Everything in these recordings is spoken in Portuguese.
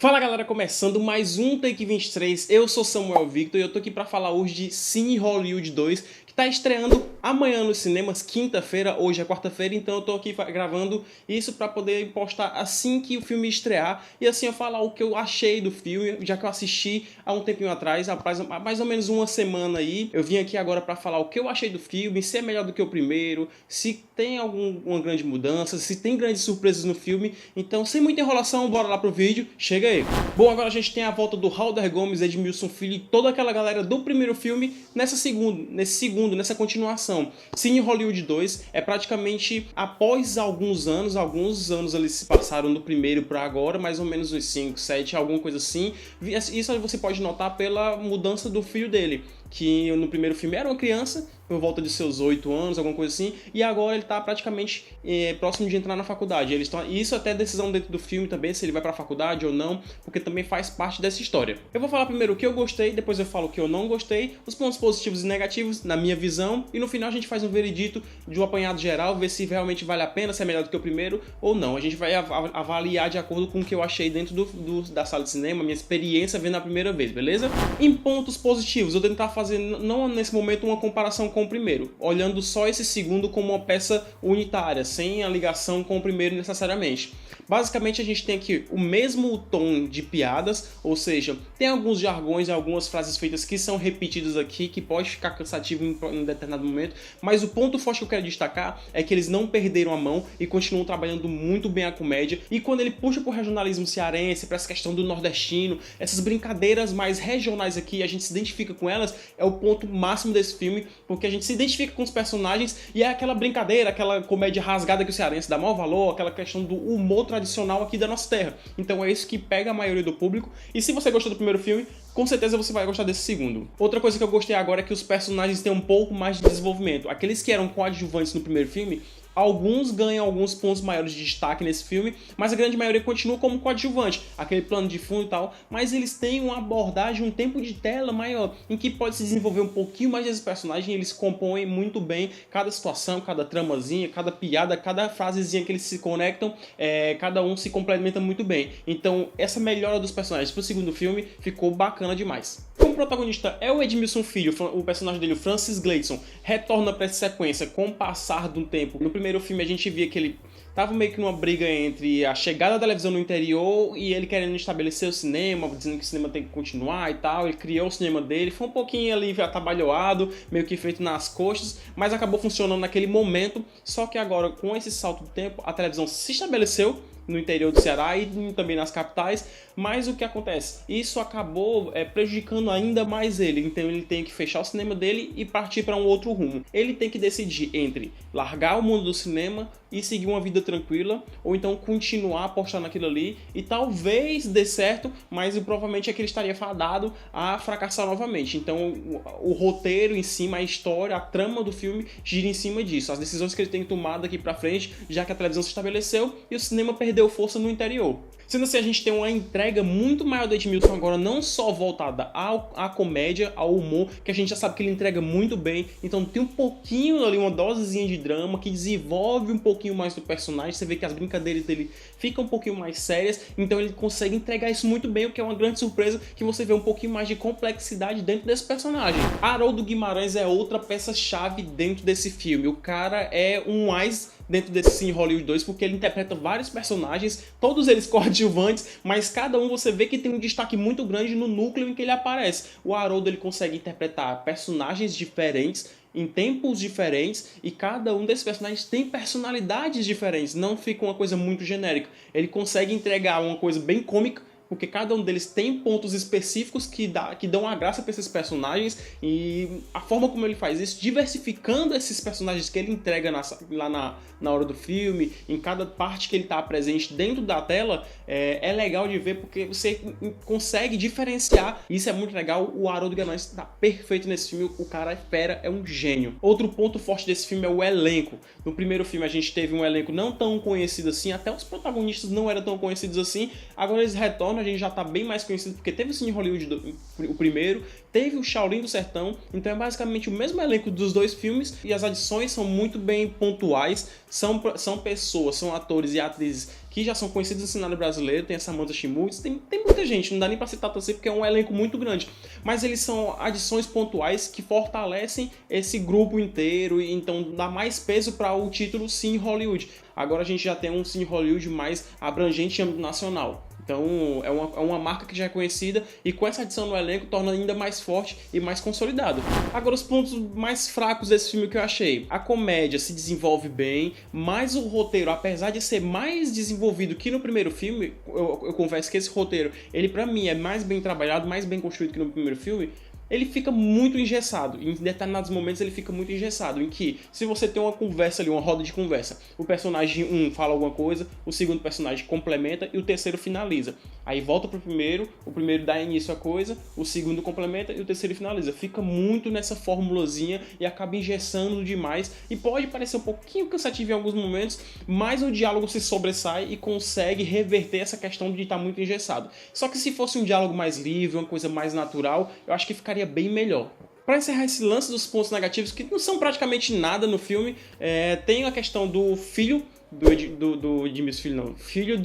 Fala galera, começando mais um Take 23, eu sou Samuel Victor e eu tô aqui pra falar hoje de Cine Hollywood 2, que tá estreando amanhã nos cinemas, quinta-feira, hoje é quarta-feira, então eu tô aqui gravando isso pra poder postar assim que o filme estrear e assim eu falar o que eu achei do filme, já que eu assisti há um tempinho atrás, há mais ou menos uma semana aí. Eu vim aqui agora pra falar o que eu achei do filme, se é melhor do que o primeiro, se tem alguma grande mudança, se tem grandes surpresas no filme. Então, sem muita enrolação, bora lá pro vídeo, chega aí. Bom, agora a gente tem a volta do Halder Gomes, Edmilson Filho e toda aquela galera do primeiro filme nessa continuação. Cine Hollywood 2 é praticamente após alguns anos ali se passaram do primeiro para agora, mais ou menos uns 5, 7, alguma coisa assim. Isso você pode notar pela mudança do filho dele, que no primeiro filme era uma criança, por volta de seus 8 anos, alguma coisa assim, e agora ele tá praticamente próximo de entrar na faculdade. Isso até decisão dentro do filme também, se ele vai pra faculdade ou não, porque também faz parte dessa história. Eu vou falar primeiro o que eu gostei, depois eu falo o que eu não gostei, os pontos positivos e negativos, na minha visão, e no final a gente faz um veredito de um apanhado geral, ver se realmente vale a pena, se é melhor do que o primeiro ou não. A gente vai avaliar de acordo com o que eu achei dentro da sala de cinema, minha experiência vendo a primeira vez, beleza? Em pontos positivos, eu vou tentar fazer, não nesse momento, uma comparação com o primeiro, olhando só esse segundo como uma peça unitária, sem a ligação com o primeiro necessariamente. Basicamente a gente tem aqui o mesmo tom de piadas, ou seja, tem alguns jargões e algumas frases feitas que são repetidas aqui, que pode ficar cansativo em determinado momento, mas o ponto forte que eu quero destacar é que eles não perderam a mão e continuam trabalhando muito bem a comédia, e quando ele puxa pro regionalismo cearense, para essa questão do nordestino, essas brincadeiras mais regionais aqui, a gente se identifica com elas, é o ponto máximo desse filme, porque a gente se identifica com os personagens e é aquela brincadeira, aquela comédia rasgada que o cearense dá maior valor, aquela questão do humor tradicional aqui da nossa terra. Então é isso que pega a maioria do público, e se você gostou do primeiro filme, com certeza você vai gostar desse segundo. Outra coisa que eu gostei agora é que os personagens têm um pouco mais de desenvolvimento. Aqueles que eram coadjuvantes no primeiro filme, alguns ganham alguns pontos maiores de destaque nesse filme, mas a grande maioria continua como coadjuvante, aquele plano de fundo e tal, mas eles têm uma abordagem, um tempo de tela maior, em que pode se desenvolver um pouquinho mais desses personagens, e eles compõem muito bem cada situação, cada tramazinha, cada piada, cada frasezinha que eles se conectam, cada um se complementa muito bem. Então essa melhora dos personagens pro segundo filme ficou bacana demais. Como protagonista é o Edmilson Filho, o personagem dele, o Francis Gleidson, retorna para essa sequência com o passar do tempo. No primeiro filme a gente via que ele tava meio que numa briga entre a chegada da televisão no interior e ele querendo estabelecer o cinema, dizendo que o cinema tem que continuar e tal. Ele criou o cinema dele, foi um pouquinho ali atabalhoado, meio que feito nas coxas, mas acabou funcionando naquele momento. Só que agora, com esse salto do tempo, a televisão se estabeleceu no interior do Ceará e também nas capitais, mas o que acontece? Isso acabou prejudicando ainda mais ele, então ele tem que fechar o cinema dele e partir para um outro rumo. Ele tem que decidir entre largar o mundo do cinema e seguir uma vida tranquila, ou então continuar a apostar naquilo ali, e talvez dê certo, mas provavelmente é que ele estaria fadado a fracassar novamente. Então o roteiro em cima, a história, a trama do filme gira em cima disso, as decisões que ele tem tomado daqui pra frente, já que a televisão se estabeleceu e o cinema perdeu força no interior. Sendo assim, a gente tem uma entrega muito maior do Edmilson agora, não só voltada à comédia, ao humor, que a gente já sabe que ele entrega muito bem, então tem um pouquinho ali, uma dosezinha de drama, que desenvolve um pouquinho mais do personagem, você vê que as brincadeiras dele ficam um pouquinho mais sérias, então ele consegue entregar isso muito bem, o que é uma grande surpresa, que você vê um pouquinho mais de complexidade dentro desse personagem. Haroldo Guimarães é outra peça-chave dentro desse filme, o cara é um mais dentro desse Cine Hollywood 2, porque ele interpreta vários personagens, todos eles coadjuvantes, mas cada um você vê que tem um destaque muito grande no núcleo em que ele aparece. O Haroldo ele consegue interpretar personagens diferentes, em tempos diferentes, e cada um desses personagens tem personalidades diferentes, não fica uma coisa muito genérica. Ele consegue entregar uma coisa bem cômica, porque cada um deles tem pontos específicos que dão a graça para esses personagens, e a forma como ele faz isso, diversificando esses personagens que ele entrega lá na hora do filme, em cada parte que ele está presente dentro da tela, é legal de ver porque você consegue diferenciar. Isso é muito legal, o Haroldo Guimarães está perfeito nesse filme, o cara é fera, é um gênio. Outro ponto forte desse filme é o elenco. No primeiro filme a gente teve um elenco não tão conhecido assim, até os protagonistas não eram tão conhecidos assim, agora eles retornam, agora a gente já tá bem mais conhecido, porque teve o Cine Hollywood, o primeiro, teve o Shaolin do Sertão, então é basicamente o mesmo elenco dos dois filmes, e as adições são muito bem pontuais, são pessoas, são atores e atrizes que já são conhecidos no cenário brasileiro, tem a Samantha Schmutz, tem muita gente, não dá nem pra citar assim porque é um elenco muito grande, mas eles são adições pontuais que fortalecem esse grupo inteiro e então dá mais peso para o título Cine Hollywood. Agora a gente já tem um Cine Hollywood mais abrangente em âmbito nacional. Então é uma marca que já é conhecida e com essa adição no elenco torna ainda mais forte e mais consolidado. Agora os pontos mais fracos desse filme que eu achei. A comédia se desenvolve bem, mas o roteiro, apesar de ser mais desenvolvido que no primeiro filme, eu confesso que esse roteiro, ele pra mim é mais bem trabalhado, mais bem construído que no primeiro filme, ele fica muito engessado. Em determinados momentos ele fica muito engessado, em que se você tem uma conversa ali, uma roda de conversa, o personagem 1 fala alguma coisa, o segundo personagem complementa e o terceiro finaliza. Aí volta pro primeiro, o primeiro dá início à coisa, o segundo complementa e o terceiro finaliza. Fica muito nessa formulazinha e acaba engessando demais e pode parecer um pouquinho cansativo em alguns momentos, mas o diálogo se sobressai e consegue reverter essa questão de estar muito engessado. Só que se fosse um diálogo mais livre, uma coisa mais natural, eu acho que ficaria bem melhor. Para encerrar esse lance dos pontos negativos, que não são praticamente nada no filme, tem a questão do filho do Edmilson Filho, não, filho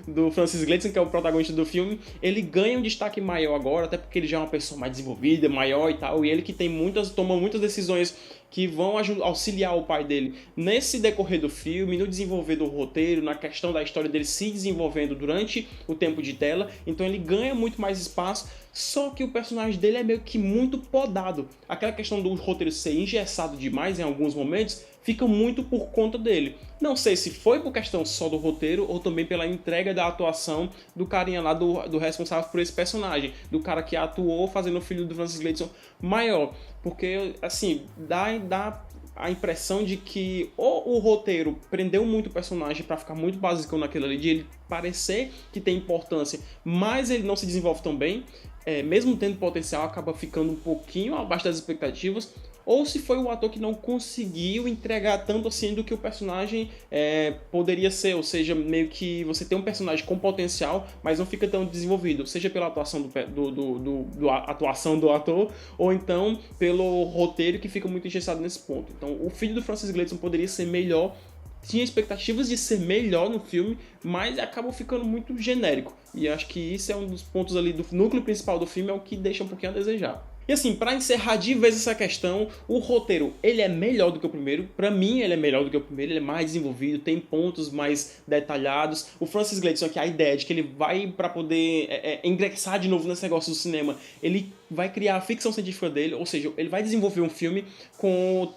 do Francis Gleeson, que é o protagonista do filme. Ele ganha um destaque maior agora, até porque ele já é uma pessoa mais desenvolvida, maior e tal, e ele que toma muitas decisões que vão auxiliar o pai dele nesse decorrer do filme, no desenvolver do roteiro, na questão da história dele se desenvolvendo durante o tempo de tela, então ele ganha muito mais espaço, só que o personagem dele é meio que muito podado. Aquela questão do roteiro ser engessado demais em alguns momentos, fica muito por conta dele. Não sei se foi por questão só do roteiro ou também pela entrega da atuação do carinha lá, do responsável por esse personagem, do cara que atuou fazendo o filho do Francis Gleeson maior. Porque, assim, dá a impressão de que ou o roteiro prendeu muito o personagem para ficar muito básico naquilo ali, de ele parecer que tem importância, mas ele não se desenvolve tão bem, mesmo tendo potencial, acaba ficando um pouquinho abaixo das expectativas, ou se foi o ator que não conseguiu entregar tanto assim do que o personagem poderia ser, ou seja, meio que você tem um personagem com potencial, mas não fica tão desenvolvido, seja pela atuação atuação do ator, ou então pelo roteiro que fica muito engessado nesse ponto. Então o filho do Francis Gleeson poderia ser melhor, tinha expectativas de ser melhor no filme, mas acabou ficando muito genérico, e acho que isso é um dos pontos ali do núcleo principal do filme, é o que deixa um pouquinho a desejar. E assim, pra encerrar de vez essa questão, o roteiro, ele é melhor do que o primeiro. Pra mim, ele é melhor do que o primeiro, ele é mais desenvolvido, tem pontos mais detalhados. O Francis Gleeson, que a ideia de que ele vai pra poder ingressar de novo nesse negócio do cinema, ele vai criar a ficção científica dele, ou seja, ele vai desenvolver um filme com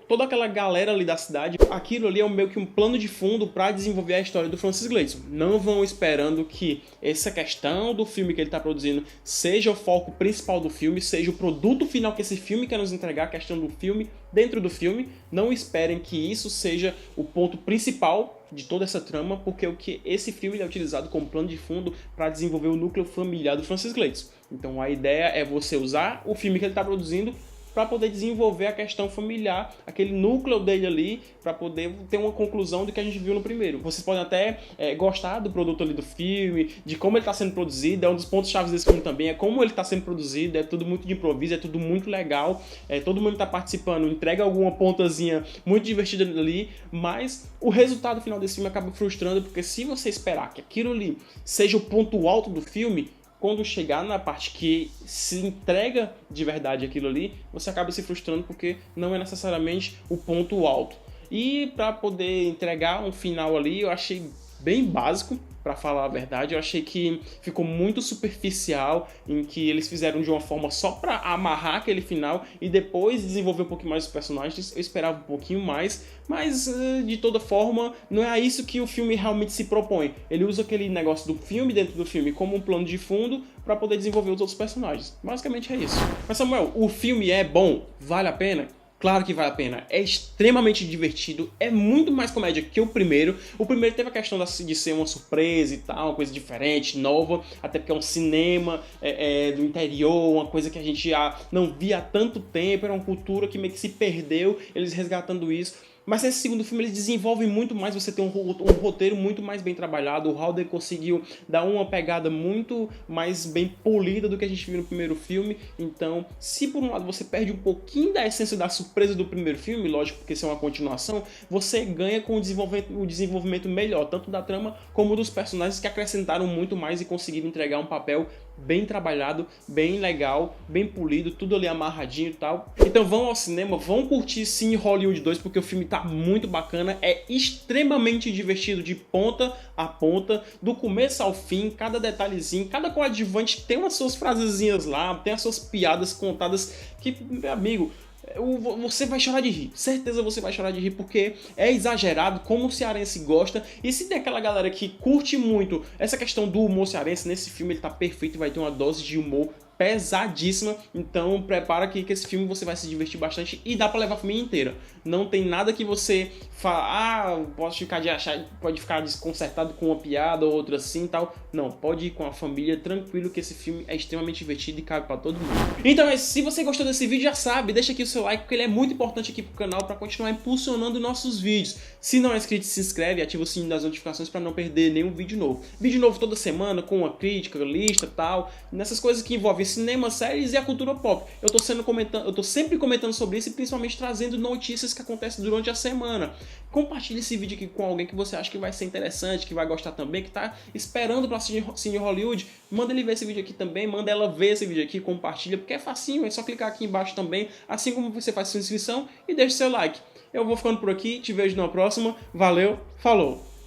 toda aquela galera ali da cidade. Aquilo ali é meio que um plano de fundo para desenvolver a história do Francis Gleeson. Não vão esperando que essa questão do filme que ele está produzindo seja o foco principal do filme, seja o produto final que esse filme quer nos entregar, a questão do filme dentro do filme. Não esperem que isso seja o ponto principal de toda essa trama, porque esse filme é utilizado como plano de fundo para desenvolver o núcleo familiar do Francis Gleeson. Então a ideia é você usar o filme que ele está produzindo para poder desenvolver a questão familiar, aquele núcleo dele ali, para poder ter uma conclusão do que a gente viu no primeiro. Vocês podem até gostar do produto ali do filme, de como ele está sendo produzido, é um dos pontos chaves desse filme também, é como ele está sendo produzido, é tudo muito de improviso, é tudo muito legal, todo mundo está participando, entrega alguma pontazinha muito divertida ali, mas o resultado final desse filme acaba frustrando, porque se você esperar que aquilo ali seja o ponto alto do filme, quando chegar na parte que se entrega de verdade aquilo ali, você acaba se frustrando porque não é necessariamente o ponto alto. E para poder entregar um final ali, eu achei bem básico, para falar a verdade. Eu achei que ficou muito superficial, em que eles fizeram de uma forma só para amarrar aquele final e depois desenvolver um pouquinho mais os personagens. Eu esperava um pouquinho mais, mas de toda forma não é a isso que o filme realmente se propõe. Ele usa aquele negócio do filme dentro do filme como um plano de fundo para poder desenvolver os outros personagens. Basicamente é isso. Mas Samuel, o filme é bom? Vale a pena? Claro que vale a pena, é extremamente divertido, é muito mais comédia que o primeiro. O primeiro teve a questão de ser uma surpresa e tal, uma coisa diferente, nova, até porque é um cinema do interior, uma coisa que a gente já não via há tanto tempo, era uma cultura que meio que se perdeu, eles resgatando isso. Mas nesse segundo filme ele desenvolve muito mais, você tem um roteiro muito mais bem trabalhado, o Halder conseguiu dar uma pegada muito mais bem polida do que a gente viu no primeiro filme. Então, se por um lado você perde um pouquinho da essência da surpresa do primeiro filme, lógico, porque isso é uma continuação, você ganha com o desenvolvimento melhor, tanto da trama como dos personagens, que acrescentaram muito mais e conseguiram entregar um papel bem trabalhado, bem legal, bem polido, tudo ali amarradinho e tal. Então vão ao cinema, vão curtir Cine Hollywood 2, porque o filme tá muito bacana, é extremamente divertido de ponta a ponta, do começo ao fim, cada detalhezinho, cada coadjuvante tem umas suas frasezinhas lá, tem as suas piadas contadas que, meu amigo, você vai chorar de rir, certeza você vai chorar de rir, porque é exagerado, como o cearense gosta, e se tem aquela galera que curte muito essa questão do humor cearense, nesse filme ele tá perfeito e vai ter uma dose de humor pesadíssima, então prepara que esse filme você vai se divertir bastante e dá pra levar a família inteira. Não tem nada que você fala, pode ficar desconcertado com uma piada ou outra assim e tal. Não, pode ir com a família tranquilo que esse filme é extremamente divertido e cabe pra todo mundo. Então, se você gostou desse vídeo, já sabe, deixa aqui o seu like porque ele é muito importante aqui pro canal para continuar impulsionando nossos vídeos. Se não é inscrito, se inscreve e ativa o sininho das notificações para não perder nenhum vídeo novo. Vídeo novo toda semana com uma crítica, lista e tal, nessas coisas que envolvem cinema, séries e a cultura pop. Eu tô sempre comentando sobre isso e principalmente trazendo notícias que acontecem durante a semana. Compartilhe esse vídeo aqui com alguém que você acha que vai ser interessante, que vai gostar também, que tá esperando pra assistir Cine Hollywood. Manda ele ver esse vídeo aqui também, manda ela ver esse vídeo aqui, compartilha, porque é facinho, é só clicar aqui embaixo também, assim como você faz sua inscrição e deixa seu like. Eu vou ficando por aqui, te vejo na próxima, valeu, falou!